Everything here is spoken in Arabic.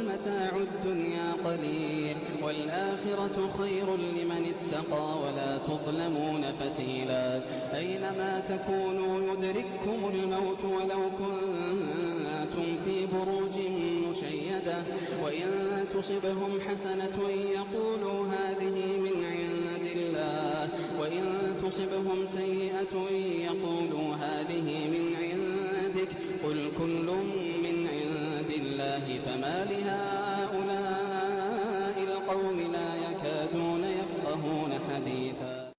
متاع الدنيا قليل والآخرة خير لمن اتقى ولا تظلمون فتيلا أينما تكونوا يدرككم الموت ولو كنتم في بروج مشيدة وإن تصبهم حسنة يقولوا هذه من عند الله وإن تصبهم سيئة يقولوا هذه من عندك قل كل من عند الله فما لها